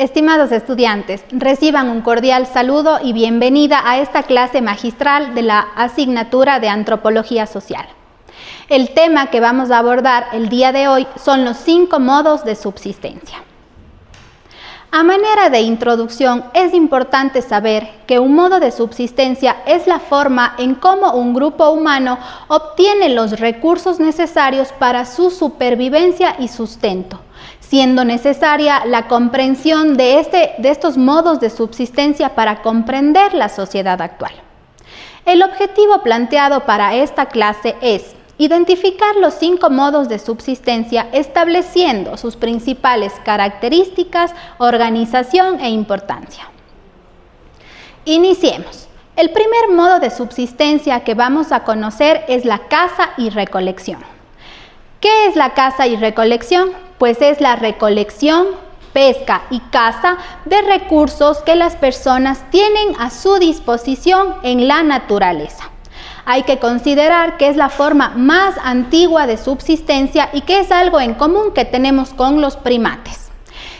Estimados estudiantes, reciban un cordial saludo y bienvenida a esta clase magistral de la asignatura de Antropología Social. El tema que vamos a abordar el día de hoy son los 5 modos de subsistencia. A manera de introducción, es importante saber que un modo de subsistencia es la forma en cómo un grupo humano obtiene los recursos necesarios para su supervivencia y sustento, siendo necesaria la comprensión de estos modos de subsistencia para comprender la sociedad actual. El objetivo planteado para esta clase es identificar los 5 modos de subsistencia estableciendo sus principales características, organización e importancia. Iniciemos. El primer modo de subsistencia que vamos a conocer es la caza y recolección. ¿Qué es la caza y recolección? Pues es la recolección, pesca y caza de recursos que las personas tienen a su disposición en la naturaleza. Hay que considerar que es la forma más antigua de subsistencia y que es algo en común que tenemos con los primates.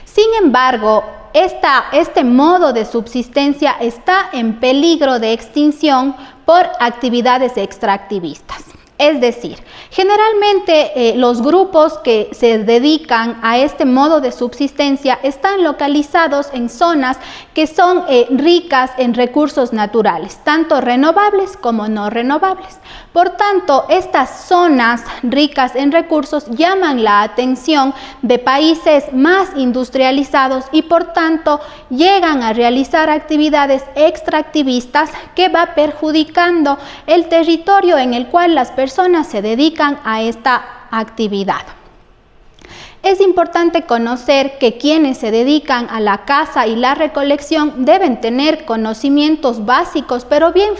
Sin embargo, este modo de subsistencia está en peligro de extinción por actividades extractivistas. Es decir, generalmente los grupos que se dedican a este modo de subsistencia están localizados en zonas que son ricas en recursos naturales, tanto renovables como no renovables. Por tanto, estas zonas ricas en recursos llaman la atención de países más industrializados y por tanto llegan a realizar actividades extractivistas que va perjudicando el territorio en el cual las personas se dedican a esta actividad. Es importante conocer que quienes se dedican a la caza y la recolección deben tener conocimientos básicos, pero bien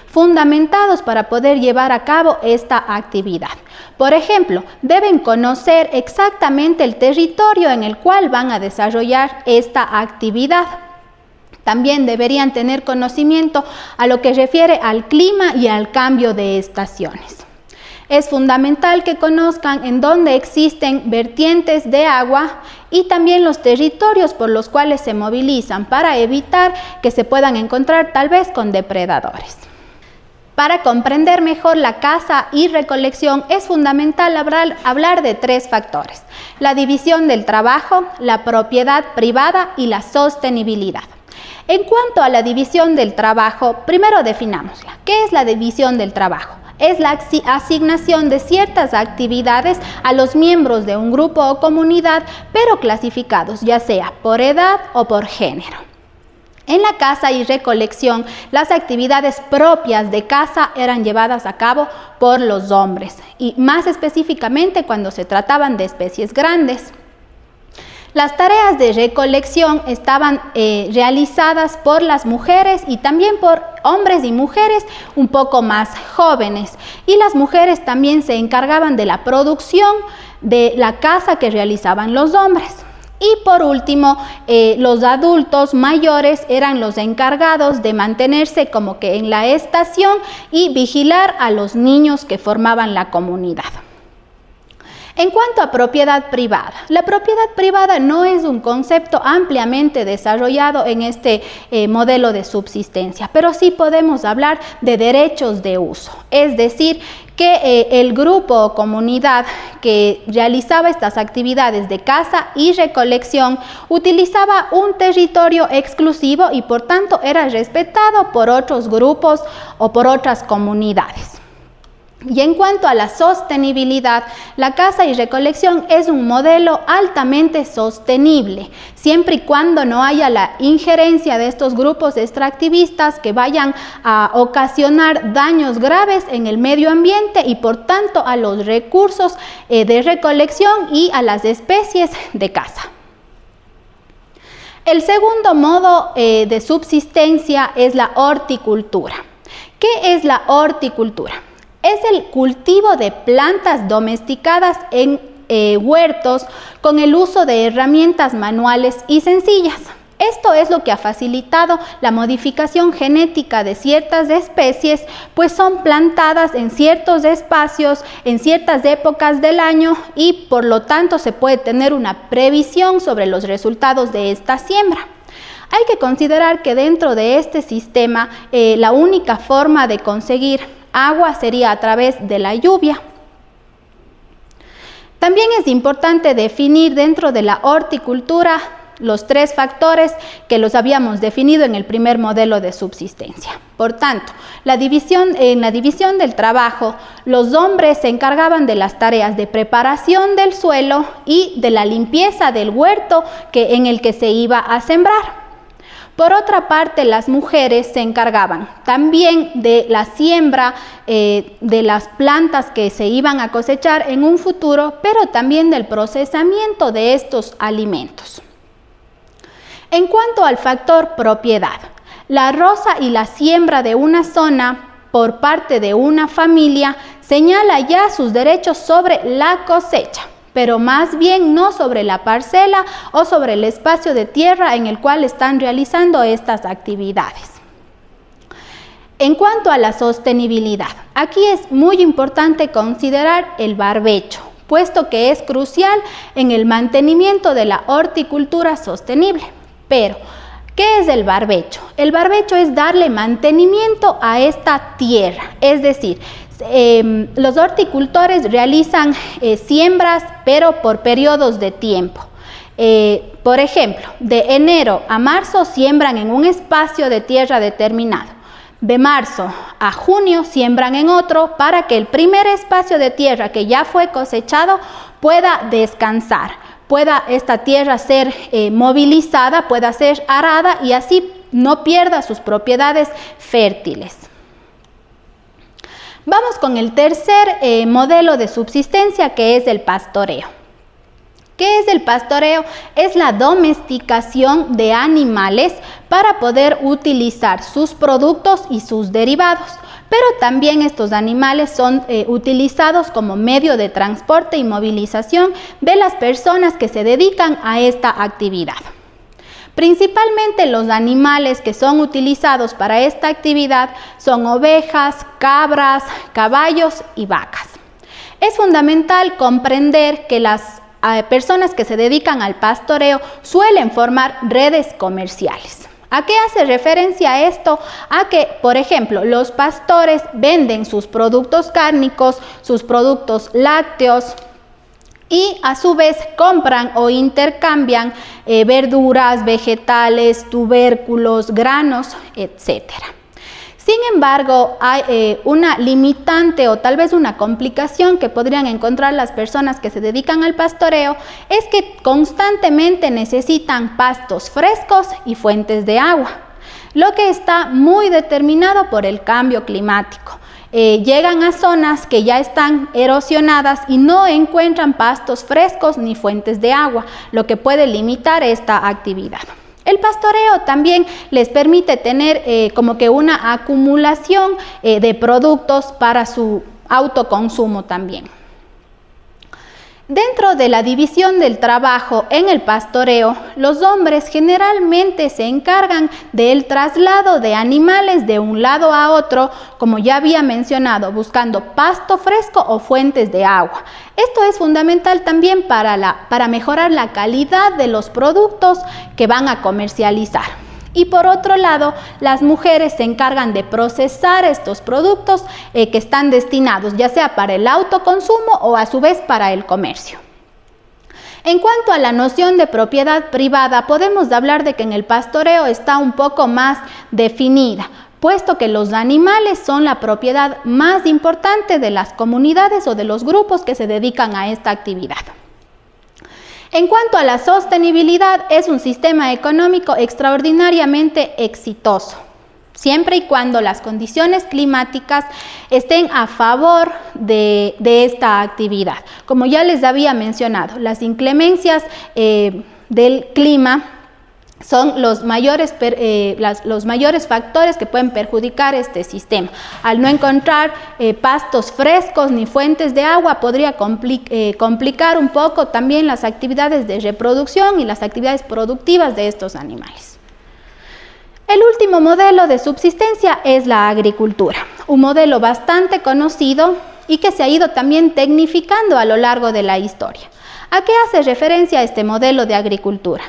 fundamentados para poder llevar a cabo esta actividad. Por ejemplo, deben conocer exactamente el territorio en el cual van a desarrollar esta actividad. También deberían tener conocimiento a lo que refiere al clima y al cambio de estaciones. Es fundamental que conozcan en dónde existen vertientes de agua y también los territorios por los cuales se movilizan para evitar que se puedan encontrar tal vez con depredadores. Para comprender mejor la caza y recolección es fundamental hablar de 3 factores: la división del trabajo, la propiedad privada y la sostenibilidad. En cuanto a la división del trabajo, primero definámosla. ¿Qué es la división del trabajo? Es la asignación de ciertas actividades a los miembros de un grupo o comunidad, pero clasificados ya sea por edad o por género. En la caza y recolección, las actividades propias de caza eran llevadas a cabo por los hombres, y más específicamente cuando se trataban de especies grandes. Las tareas de recolección estaban realizadas por las mujeres y también por hombres y mujeres un poco más jóvenes. Y las mujeres también se encargaban de la producción de la caza que realizaban los hombres. Y por último, los adultos mayores eran los encargados de mantenerse como que en la estación y vigilar a los niños que formaban la comunidad. En cuanto a propiedad privada, la propiedad privada no es un concepto ampliamente desarrollado en este modelo de subsistencia, pero sí podemos hablar de derechos de uso, es decir, que el grupo o comunidad que realizaba estas actividades de caza y recolección utilizaba un territorio exclusivo y por tanto era respetado por otros grupos o por otras comunidades. Y en cuanto a la sostenibilidad, la caza y recolección es un modelo altamente sostenible, siempre y cuando no haya la injerencia de estos grupos extractivistas que vayan a ocasionar daños graves en el medio ambiente y por tanto a los recursos de recolección y a las especies de caza. El segundo modo de subsistencia es la horticultura. ¿Qué es la horticultura? Es el cultivo de plantas domesticadas en huertos con el uso de herramientas manuales y sencillas. Esto es lo que ha facilitado la modificación genética de ciertas especies, pues son plantadas en ciertos espacios, en ciertas épocas del año y por lo tanto se puede tener una previsión sobre los resultados de esta siembra. Hay que considerar que dentro de este sistema la única forma de conseguir agua sería a través de la lluvia. También es importante definir dentro de la horticultura los 3 factores que los habíamos definido en el primer modelo de subsistencia. Por tanto, en la división del trabajo, los hombres se encargaban de las tareas de preparación del suelo y de la limpieza del huerto en el que se iba a sembrar. Por otra parte, las mujeres se encargaban también de la siembra de las plantas que se iban a cosechar en un futuro, pero también del procesamiento de estos alimentos. En cuanto al factor propiedad, la roza y la siembra de una zona por parte de una familia señala ya sus derechos sobre la cosecha, pero más bien no sobre la parcela o sobre el espacio de tierra en el cual están realizando estas actividades. En cuanto a la sostenibilidad, aquí es muy importante considerar el barbecho, puesto que es crucial en el mantenimiento de la horticultura sostenible. Pero, ¿qué es el barbecho? El barbecho es darle mantenimiento a esta tierra, es decir, los horticultores realizan siembras, pero por periodos de tiempo. Por ejemplo, de enero a marzo siembran en un espacio de tierra determinado. De marzo a junio siembran en otro para que el primer espacio de tierra que ya fue cosechado pueda descansar. Pueda esta tierra ser movilizada, pueda ser arada y así no pierda sus propiedades fértiles. Vamos con el tercer modelo de subsistencia, que es el pastoreo. ¿Qué es el pastoreo? Es la domesticación de animales para poder utilizar sus productos y sus derivados. Pero también estos animales son utilizados como medio de transporte y movilización de las personas que se dedican a esta actividad. Principalmente los animales que son utilizados para esta actividad son ovejas, cabras, caballos y vacas. Es fundamental comprender que las personas que se dedican al pastoreo suelen formar redes comerciales. ¿A qué hace referencia esto? A que, por ejemplo, los pastores venden sus productos cárnicos, sus productos lácteos y a su vez compran o intercambian verduras, vegetales, tubérculos, granos, etc. Sin embargo, hay una limitante o tal vez una complicación que podrían encontrar las personas que se dedican al pastoreo, es que constantemente necesitan pastos frescos y fuentes de agua, lo que está muy determinado por el cambio climático. Llegan a zonas que ya están erosionadas y no encuentran pastos frescos ni fuentes de agua, lo que puede limitar esta actividad. El pastoreo también les permite tener como que una acumulación de productos para su autoconsumo también. Dentro de la división del trabajo en el pastoreo, los hombres generalmente se encargan del traslado de animales de un lado a otro, como ya había mencionado, buscando pasto fresco o fuentes de agua. Esto es fundamental también para mejorar la calidad de los productos que van a comercializar. Y por otro lado, las mujeres se encargan de procesar estos productos que están destinados ya sea para el autoconsumo o a su vez para el comercio. En cuanto a la noción de propiedad privada, podemos hablar de que en el pastoreo está un poco más definida, puesto que los animales son la propiedad más importante de las comunidades o de los grupos que se dedican a esta actividad. En cuanto a la sostenibilidad, es un sistema económico extraordinariamente exitoso, siempre y cuando las condiciones climáticas estén a favor de esta actividad. Como ya les había mencionado, las inclemencias del clima son los mayores factores que pueden perjudicar este sistema. Al no encontrar pastos frescos ni fuentes de agua, podría complicar un poco también las actividades de reproducción y las actividades productivas de estos animales. El último modelo de subsistencia es la agricultura, un modelo bastante conocido y que se ha ido también tecnificando a lo largo de la historia. ¿A qué hace referencia este modelo de agricultura?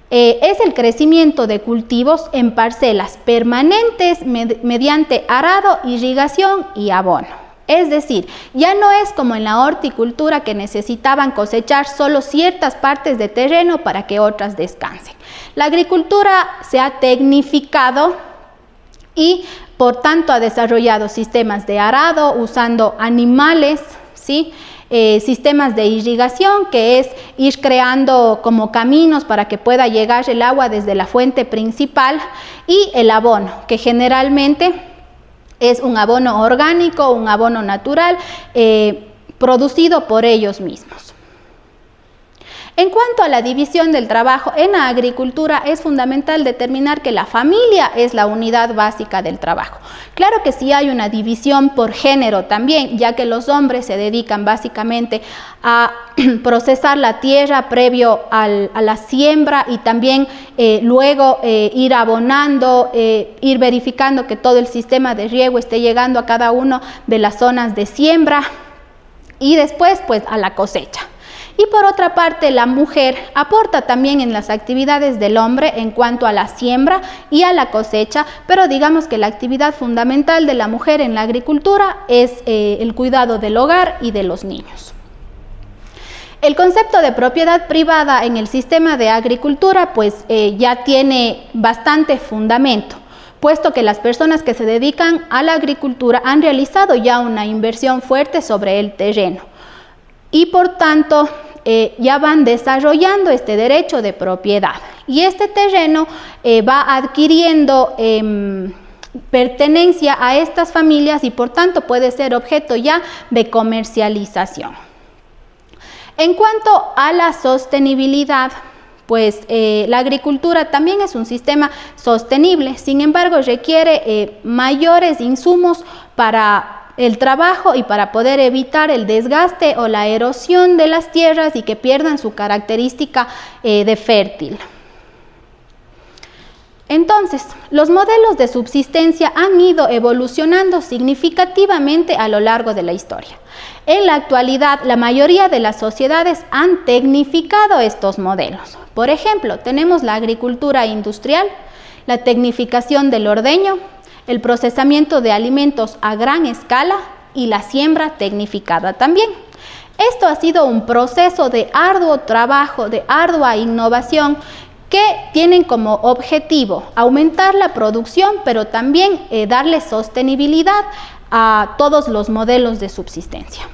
Es el crecimiento de cultivos en parcelas permanentes mediante arado, irrigación y abono. Es decir, ya no es como en la horticultura que necesitaban cosechar solo ciertas partes de terreno para que otras descansen. La agricultura se ha tecnificado y por tanto ha desarrollado sistemas de arado usando animales, ¿sí? Sistemas de irrigación, que es ir creando como caminos para que pueda llegar el agua desde la fuente principal, y el abono, que generalmente es un abono orgánico, un abono natural, producido por ellos mismos. En cuanto a la división del trabajo en la agricultura, es fundamental determinar que la familia es la unidad básica del trabajo. Claro que sí hay una división por género también, ya que los hombres se dedican básicamente a procesar la tierra previo a la siembra y también luego ir abonando, ir verificando que todo el sistema de riego esté llegando a cada una de las zonas de siembra y después pues a la cosecha. Y por otra parte, la mujer aporta también en las actividades del hombre en cuanto a la siembra y a la cosecha, pero digamos que la actividad fundamental de la mujer en la agricultura es el cuidado del hogar y de los niños. El concepto de propiedad privada en el sistema de agricultura pues ya tiene bastante fundamento, puesto que las personas que se dedican a la agricultura han realizado ya una inversión fuerte sobre el terreno y por tanto ya van desarrollando este derecho de propiedad y este terreno va adquiriendo pertenencia a estas familias y por tanto puede ser objeto ya de comercialización. En cuanto a la sostenibilidad, pues la agricultura también es un sistema sostenible, sin embargo requiere mayores insumos para el trabajo y para poder evitar el desgaste o la erosión de las tierras y que pierdan su característica de fértil. Entonces, los modelos de subsistencia han ido evolucionando significativamente a lo largo de la historia. En la actualidad, la mayoría de las sociedades han tecnificado estos modelos. Por ejemplo, tenemos la agricultura industrial, la tecnificación del ordeño, el procesamiento de alimentos a gran escala y la siembra tecnificada también. Esto ha sido un proceso de arduo trabajo, de ardua innovación, que tienen como objetivo aumentar la producción, pero también darle sostenibilidad a todos los modelos de subsistencia.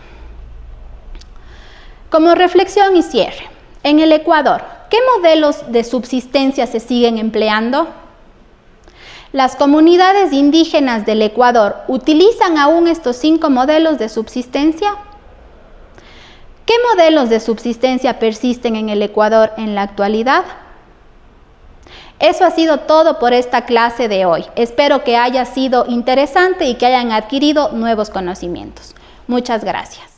Como reflexión y cierre, en el Ecuador, ¿qué modelos de subsistencia se siguen empleando? Las comunidades indígenas del Ecuador utilizan aún estos 5 modelos de subsistencia. ¿Qué modelos de subsistencia persisten en el Ecuador en la actualidad? Eso ha sido todo por esta clase de hoy. Espero que haya sido interesante y que hayan adquirido nuevos conocimientos. Muchas gracias.